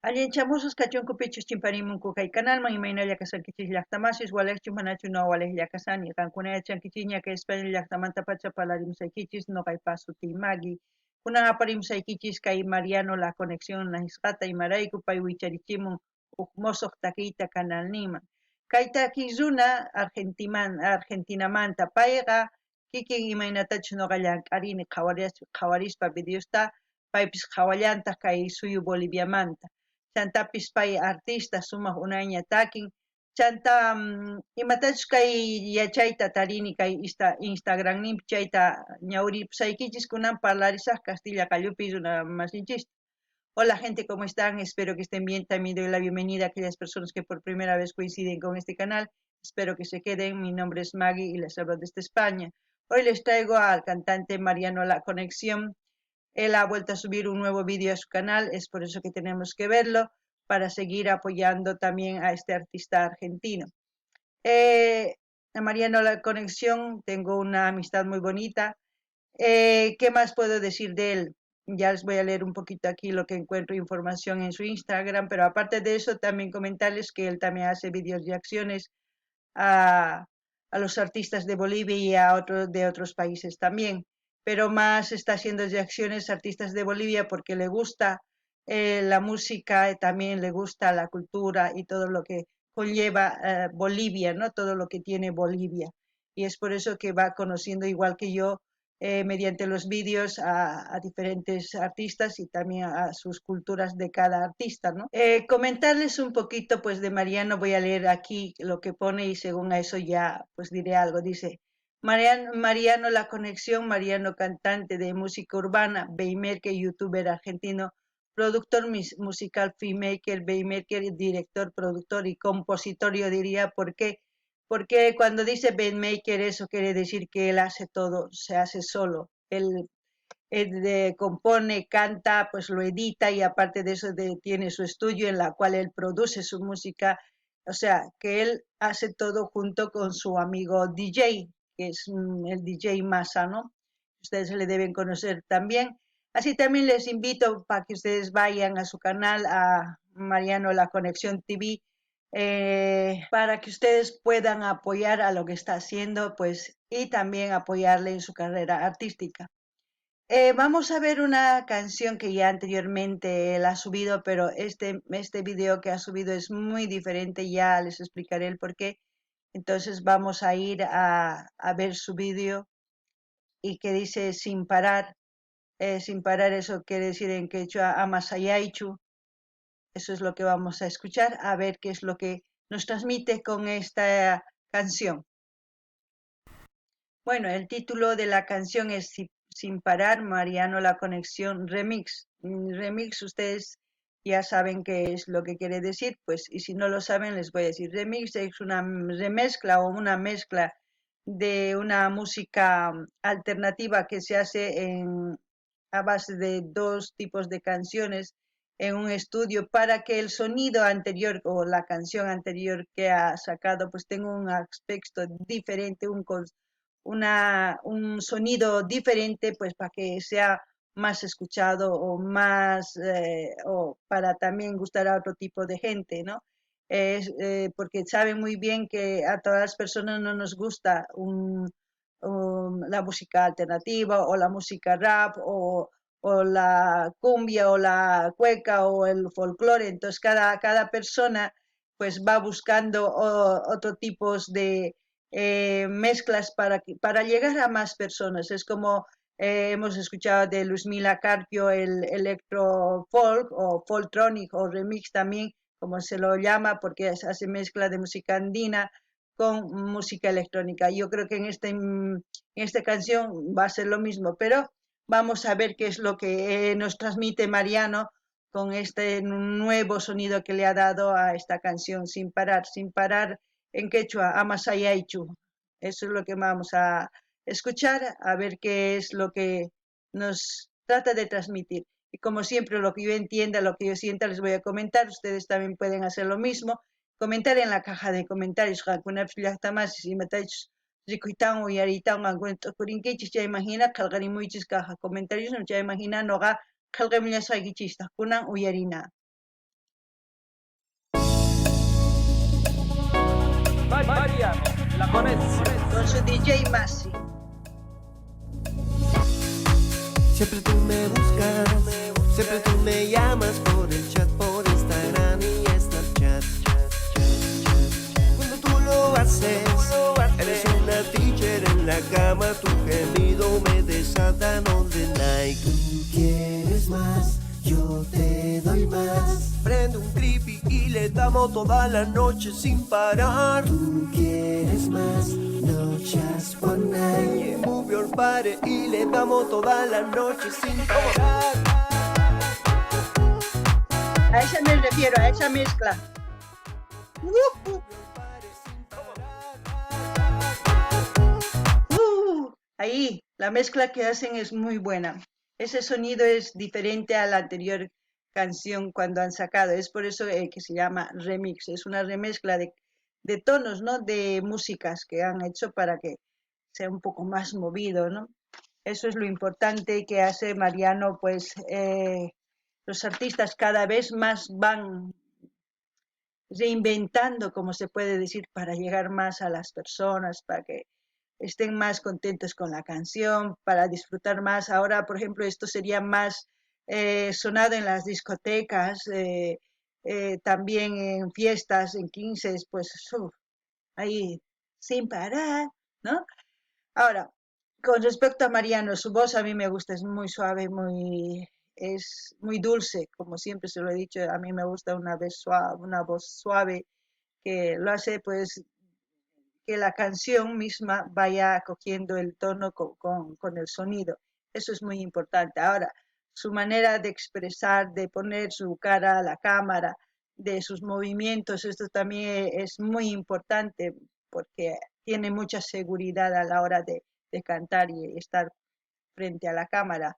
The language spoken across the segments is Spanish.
Allinchamusos kachunkupichus chimparimunku kay canalman imaynalla kasankichis llaqtamasis walaqchu manachu no walaqlla kasani qankuna yachankichis ña España llaqtamanta pacha parlarimsaykichis noqaypas sutii Maggie kunan aparimsaykichis kay Mariano La Conexión nisqata imarayku pay wicharichimun huk mosoq takiyta canalninman kay takiq runa Argentinamanta payqa kikin imaynatachus noqa llank'arini qhawarispa videosta paypis qhawallantaq kay suyu Boliviamanta chantapis pay artista sumaq unayña takin chanta imatachus kay yachayta tarini kay Instagramninpi chayta ñawiripusaykichis kunan parlarisaq Castilla qallupi runa masinchista. Hola gente, ¿cómo están? Espero que estén bien. También doy la bienvenida a aquellas personas que por primera vez coinciden con este canal. Espero que se queden. Mi nombre es Maggie y les hablo desde España. Hoy les traigo al cantante Mariano La Conexión. Él ha vuelto a subir un nuevo vídeo a su canal, es por eso que tenemos que verlo, para seguir apoyando también a este artista argentino. A Mariano La Conexión tengo una amistad muy bonita. ¿Qué más puedo decir de él? Ya les voy a leer un poquito aquí lo que encuentro información en su Instagram, pero aparte de eso también comentarles que él también hace vídeos de acciones a los artistas de Bolivia y de otros países también, pero más está haciendo de acciones artistas de Bolivia porque le gusta la música, también le gusta la cultura y todo lo que conlleva Bolivia, ¿no? Todo lo que tiene Bolivia. Y es por eso que va conociendo igual que yo mediante los vídeos a diferentes artistas y también a sus culturas de cada artista, ¿no? Comentarles un poquito pues de Mariano, voy a leer aquí lo que pone y según a eso ya pues diré algo. Dice, Mariano La Conexión, Mariano cantante de música urbana, beatmaker, youtuber argentino, productor musical, filmmaker, beatmaker, director, productor y compositor, yo diría, porque cuando dice beatmaker eso quiere decir que él hace todo, se hace solo. Él compone, canta, pues lo edita y aparte de eso tiene su estudio en la cual él produce su música. O sea, que él hace todo junto con su amigo DJ, que es el DJ Massa, ¿no? Ustedes le deben conocer también. Así también les invito para que ustedes vayan a su canal, a Mariano La Conexión TV, para que ustedes puedan apoyar a lo que está haciendo, pues, y también apoyarle en su carrera artística. Vamos a ver una canción que ya anteriormente él ha subido, pero este video que ha subido es muy diferente, ya les explicaré el por qué. Entonces vamos a ir a ver su video y que dice sin parar eso quiere decir en quechua amasayaichu. Eso es lo que vamos a escuchar, a ver qué es lo que nos transmite con esta canción. Bueno, el título de la canción es Sin Parar, Mariano La Conexión Remix. Remix, ustedes ya saben qué es lo que quiere decir, pues, y si no lo saben, les voy a decir. Remix es una remezcla o una mezcla de una música alternativa que se hace a base de dos tipos de canciones en un estudio para que el sonido anterior o la canción anterior que ha sacado pues tenga un aspecto diferente, un sonido diferente, pues para que sea más escuchado o más, o para también gustar a otro tipo de gente, ¿no? Porque saben muy bien que a todas las personas no nos gusta la música alternativa o la música rap o la cumbia o la cueca o el folclore, entonces cada persona pues va buscando otro tipos de mezclas para llegar a más personas. Es como hemos escuchado de Luzmila Carpio el electro folk o folktronic o remix también, como se lo llama, porque hace mezcla de música andina con música electrónica. Yo creo que en esta canción va a ser lo mismo, pero vamos a ver qué es lo que nos transmite Mariano con este nuevo sonido que le ha dado a esta canción, sin parar en quechua, amasayaichu. Eso es lo que vamos a escuchar, a ver qué es lo que nos trata de transmitir. Y como siempre, lo que yo entienda, lo que yo sienta, les voy a comentar. Ustedes también pueden hacer lo mismo. Comentar en la caja de comentarios. Si me rikuitan o yaritan encuentro kurinkichis ya imagina kalgarimuychis caja comentarios no ya imagina noga kalgamilla sagichista kunan uyarina. Mariano, la conexión. Con su DJ Masi. Siempre tú me buscas, siempre tú me llamas por el chat, por Instagram y Snapchat. Cuando tú lo haces, eres una teacher en la cama, tu gemido me desata all the night. Tú quieres más, yo te doy más. Prende un creepy y le damos toda la noche sin parar. Tú quieres más, no just one night. Move your body y le damos toda la noche sin parar. A esa me refiero, a esa mezcla. Ahí, la mezcla que hacen es muy buena. Ese sonido es diferente a la anterior canción cuando han sacado. Es por eso que se llama remix. Es una remezcla de tonos, ¿no? De músicas que han hecho para que sea un poco más movido, ¿no? Eso es lo importante que hace Mariano, pues los artistas cada vez más van reinventando, como se puede decir, para llegar más a las personas, para que estén más contentos con la canción, para disfrutar más. Ahora, por ejemplo, esto sería más sonado en las discotecas, también en fiestas, en 15, pues ahí sin parar, ¿no? Ahora, con respecto a Mariano, su voz a mí me gusta, es muy suave, es muy dulce, como siempre se lo he dicho, a mí me gusta una voz suave que lo hace pues que la canción misma vaya cogiendo el tono con el sonido. Eso es muy importante. Ahora, su manera de expresar, de poner su cara a la cámara, de sus movimientos, esto también es muy importante porque tiene mucha seguridad a la hora de cantar y estar frente a la cámara.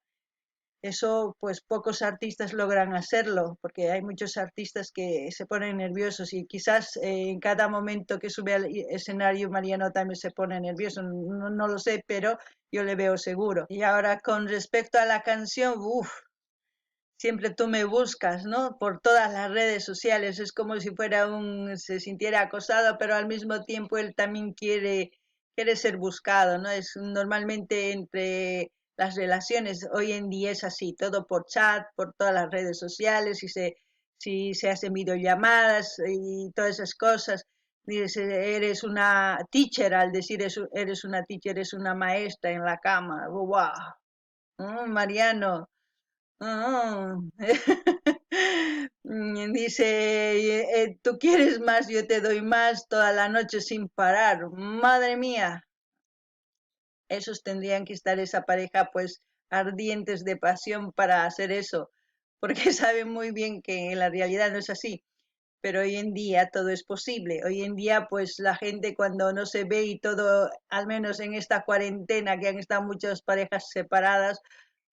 Eso, pues pocos artistas logran hacerlo, porque hay muchos artistas que se ponen nerviosos y quizás en cada momento que sube al escenario Mariano también se pone nervioso, no lo sé, pero yo le veo seguro. Y ahora con respecto a la canción, siempre tú me buscas, ¿no? Por todas las redes sociales, es como si se sintiera acosado, pero al mismo tiempo él también quiere ser buscado, ¿no? Es normalmente entre las relaciones, hoy en día es así, todo por chat, por todas las redes sociales, si se hacen videollamadas y todas esas cosas. Dices, eres una teacher, al decir eso, eres una teacher, eres una maestra en la cama. ¡Wow! Mariano. Ah, dice, tú quieres más, yo te doy más toda la noche sin parar. Madre mía, esos tendrían que estar esa pareja pues ardientes de pasión para hacer eso, porque saben muy bien que en la realidad no es así. Pero hoy en día todo es posible. Hoy en día, pues la gente cuando no se ve y todo, al menos en esta cuarentena que han estado muchas parejas separadas,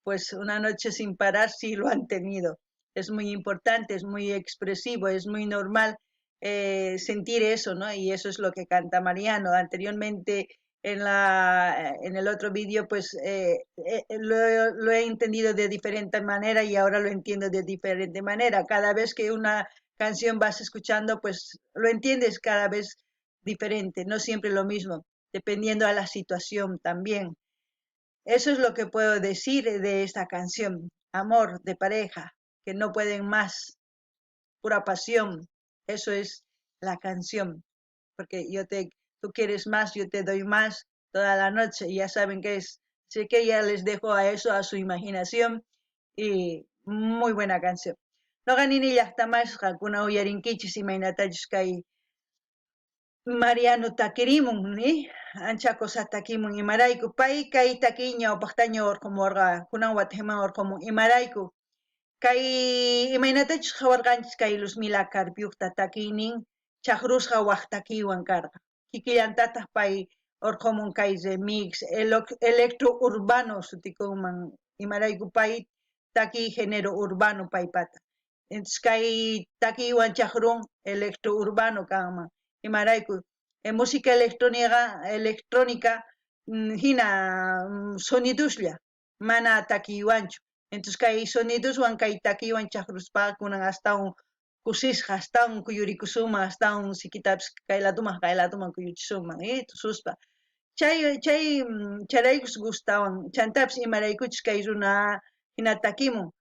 pues una noche sin parar sí lo han tenido. Es muy importante, es muy expresivo, es muy normal sentir eso, ¿no? Y eso es lo que canta Mariano. Anteriormente en el otro vídeo, pues lo he entendido de diferente manera y ahora lo entiendo de diferente manera. Cada vez que una canción vas escuchando, pues lo entiendes cada vez diferente, no siempre lo mismo, dependiendo a la situación también. Eso es lo que puedo decir de esta canción. Amor de pareja, que no pueden más, pura pasión. Eso es la canción. Porque tú quieres más, yo te doy más toda la noche. Y ya saben qué es. Así que ya les dejo a eso, a su imaginación. Y muy buena canción. No ganini llaqtamasqa hakuna uyarinkichis imaynatachus kay Mariano takirimun ni ancha cosa takimun imarayku pay kay takiy ñawpaqta ñawarqamurqa kunan wataqiman warqamun imarayku kay imaynatachus hawarqanchis kay Luzmila Carpiuqta takiynin chaqrusqa waq takiywan karqa kikillantataq pay urqumun kay remix electro urbano sutikunman imarayku pay takiy género urbano paypata entonces kay takiywan chaqrun electro urbano kanman imarayku música electrónica hina soniduslla mana takiywanchu entonces kay soniduswan kay takiywan chaqruspaqa kunan astawan kusisqa astawan kuyurikusuman, astawan sikitapas kaylatuman kuyuchisuman, tususpa. Chayraykus gustawan, chantapis imaraykuchus kay runa hina takimun.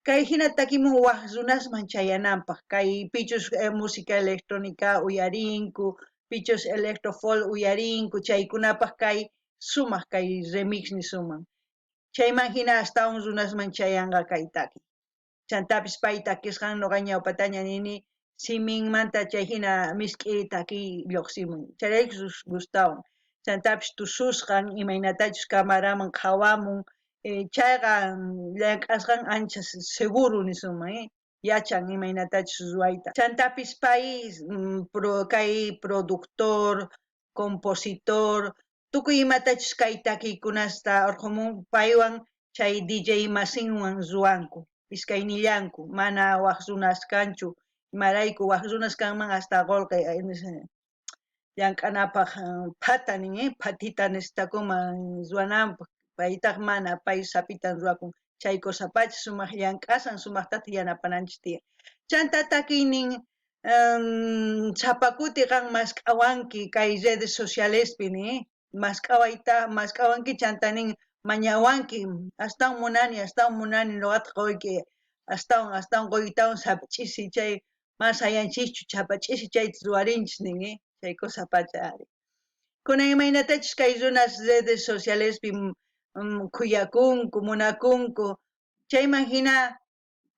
Kay hina takimun waq runasman chayananpaq, kay pichus música electrónica uyarinku, pichus electrofolk uyarinku, chaykunapaq kay sumaq kay remix nisuman. Chayman hina astawan runasman chayanqa kay taki. Chantapis pay takisqan nuqa ñawpataña nini siminmanta chay hina misk'i taki lluqsimun. Chayraykus gustawan. Chantapis tususqan imaynatachus camaraman qhawamun, chayqa llank'asqan ancha seguro nisuman, yachan imaynatachus ruwayta. Chantapis pay kay productor, compositor, tukuy imatachus kay takiykunasta urqumun paywan chay DJ masinwan ruwanku, iskaynillanku, mana waq runas kanchu, imarayku waq runas kanman hasta qolqay llank'anapaq phata nin, phatita necesitakunman ruwananpaq, paytaq mana pay sapitan ruwakun, chay kusapachus sumaq llank'asan, sumaqtataq yanapananchis tiyan. Chanta takiynin sapakuti qan mask'awanki kay redes socialespi mask'awanki chanta nin mañawanki, astawan munani nuqata quyki, astawan quytawan sapach'isi chay masayanchischu sapach'isi chayta ruwarinchis nin, chay kusapacha ari. Kunan imaynatachus kay runas redes socialespi kuyakunku, munakunku, chayman hina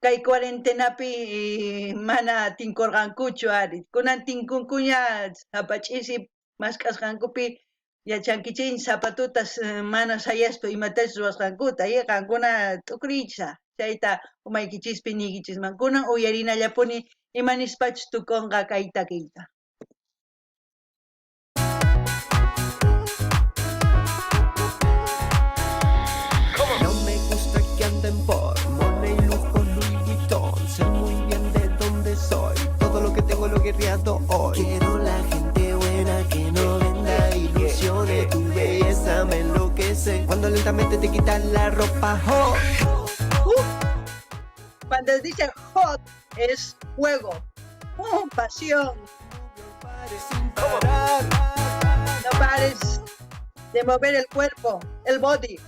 kay cuarentenapi mana tinkurqankuchu ari. Kunan tinkunkuña sapach'isi mask'asqankupi yachankichis zapatutas mana sayaspa imatachus ruwasqankuta, qankuna t'ukriychá, chayta umaykichispi niykichisman. Kunan uyarinallapuni imanispachus tukunqa kay takiyta. No me gusta que anden por moda y lujo Louis Vuitton. Sé muy bien de dónde soy, todo lo que tengo lo he guerreado hoy. Quiero la gente buena que no venda ilusiones. Tu belleza me enloquece cuando lentamente te quitas la ropa hot. Cuando dice hot es fuego, pasión. No pares de mover el cuerpo, el body.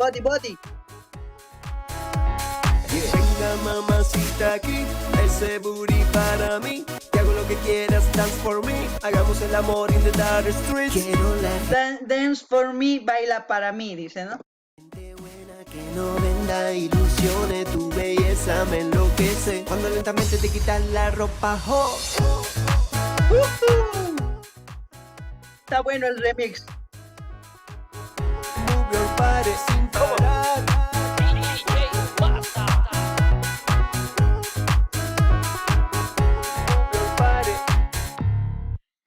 Venga mamacita aquí, ese booty para mí. Te hago lo que quieras, dance for me. Hagamos el amor in the dark streets. Quiero la Dance for me, baila para mí, dice, ¿no? gente buena que no venda ilusiones. Tu belleza me enloquece cuando lentamente te quitas la ropa hot. Está bueno el remix. Move your body sin parar.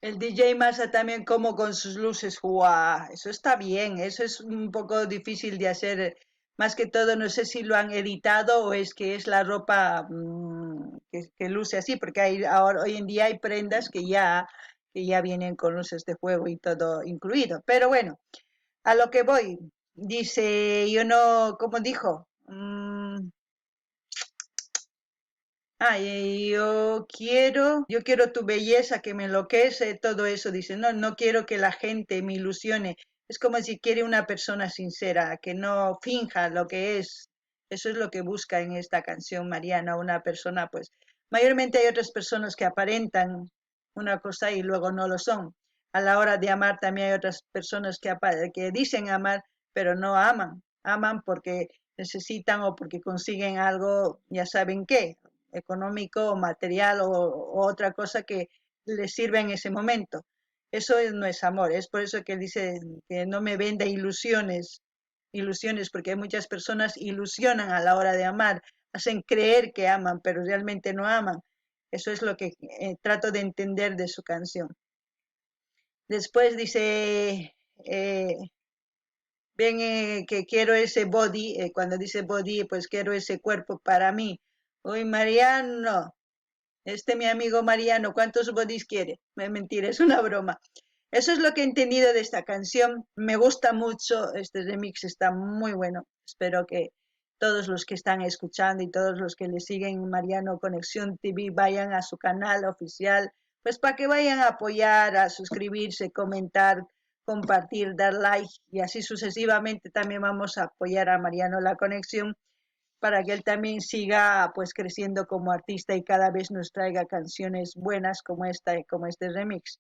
El DJ Massa también como con sus luces, ¡guau! Eso está bien, eso es un poco difícil de hacer, más que todo no sé si lo han editado o es que es la ropa que luce así, porque hoy en día hay prendas que ya vienen con luces de juego y todo incluido, pero bueno, a lo que voy, dice, yo no, ¿cómo dijo? Yo quiero tu belleza que me enloquece, todo eso, dice, no quiero que la gente me ilusione, es como si quiere una persona sincera, que no finja lo que es, eso es lo que busca en esta canción Mariana, una persona, pues, mayormente hay otras personas que aparentan una cosa y luego no lo son, a la hora de amar también hay otras personas que dicen amar, pero no aman porque necesitan o porque consiguen algo, ya saben qué, económico o material o otra cosa que les sirva en ese momento. Eso no es amor, es por eso que dice que no me venda ilusiones, porque hay muchas personas ilusionan a la hora de amar, hacen creer que aman, pero realmente no aman. Eso es lo que trato de entender de su canción. Después dice, ven que quiero ese body, cuando dice body, pues quiero ese cuerpo para mí. Uy, Mariano, mi amigo Mariano, ¿cuántos bodies quiere? Mentira, es una broma. Eso es lo que he entendido de esta canción. Me gusta mucho, este remix está muy bueno. Espero que todos los que están escuchando y todos los que le siguen Mariano Conexión TV, vayan a su canal oficial, pues para que vayan a apoyar, a suscribirse, comentar, compartir, dar like y así sucesivamente. También vamos a apoyar a Mariano La Conexión para que él también siga pues creciendo como artista y cada vez nos traiga canciones buenas como esta, como este remix.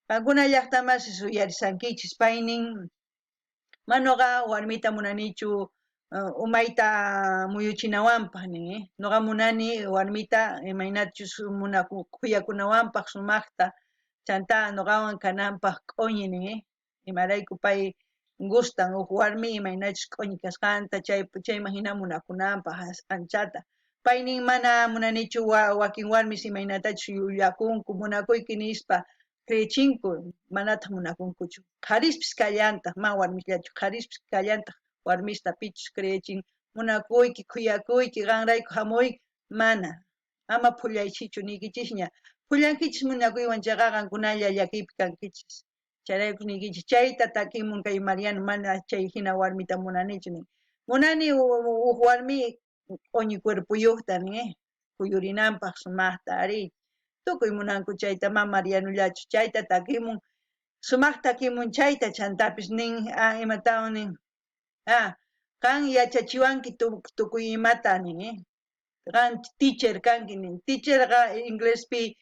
Alguna llaqta más suyarisankichis paynin manoqa warmita munanichu umayta muyuchinawanpaq nin, noqa munani warmita imaynachus kuyakunawanpaq sumaqta chanta noqawan kananpaq q'uñi nin, imarayku pay gustan huk warmi imaynachus q'uñi kasqanta chayman hina munakunanpaq anchata. Pay nin mana munanichu wakin warmis imaynatachus yuyakunku munakuyki nispa creychinku, manataq munakunkuchu. Qharispis kallantaq, ma warmillachu, qharispis kallantaq warmista pichus creychin munakuyki, kuyakuyki, qanrayku hamuyki, mana. Ama phullaychichu nikichishña. Phullankichis munakuywan chayqa qankunalla llakiypi kankichis. Chayrayku nikichis, chayta takimun kay Mariano mana chay hina warmita munanichu nin. Munani huk warmi q'uñi cuerpuyuqta nin, kuyurinanpaq sumaqta ari. Tukuy munanku chayta ma Marianullachu, chayta takimun, sumaqta takimun chayta chantapis nin, imatawan nin, kan yachachiwanki tukuy imata nin, kan teacher kanki nin, teacherqa inglespi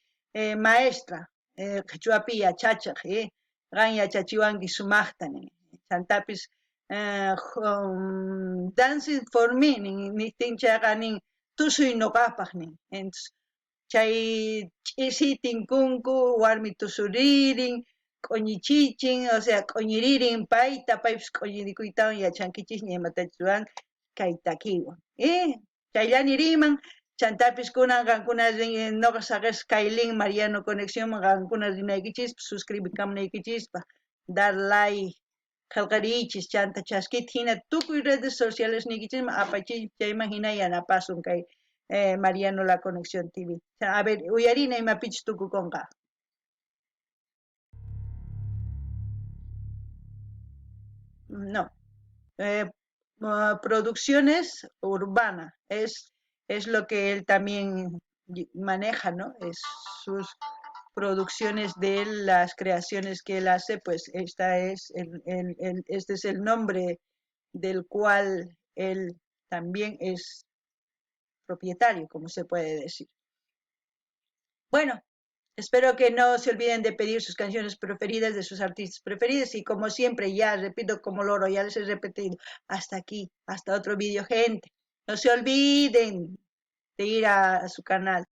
maestra, qhichwapi yachachiq, kan yachachiwanki sumaqta nin, chantapis dancing for me nin, nitin chayqa nin, tusuy noqapaq nin, entonces chay ch'isitinkunku, warmi tusuririn, q'uñichichin, o sea, q'uñiririn payta, paypis q'uñirikuytawan yachankichisña imatachus ruran, kay takiwan. Chayllani riman, chantapis kunan qankuna noqa saqes kay link Mariano Conexión qankuna rinaykichispa, suscribikamunaykichispa, dar like, qillqarichis, chanta chaskita hina tukuy redes sociales niquichisman apachinchis, chayman hina yanapasun kay Mariano La Conexión TV. A ver, uyarina imapichis tukukunqa. No. Producciones urbanas es lo que él también maneja, ¿no? Es sus producciones de él, las creaciones que él hace, pues este es el nombre del cual él también es propietario, como se puede decir. Bueno, espero que no se olviden de pedir sus canciones preferidas de sus artistas preferidos y como siempre, ya repito como loro, ya les he repetido, hasta aquí, hasta otro vídeo, gente. No se olviden de ir a su canal.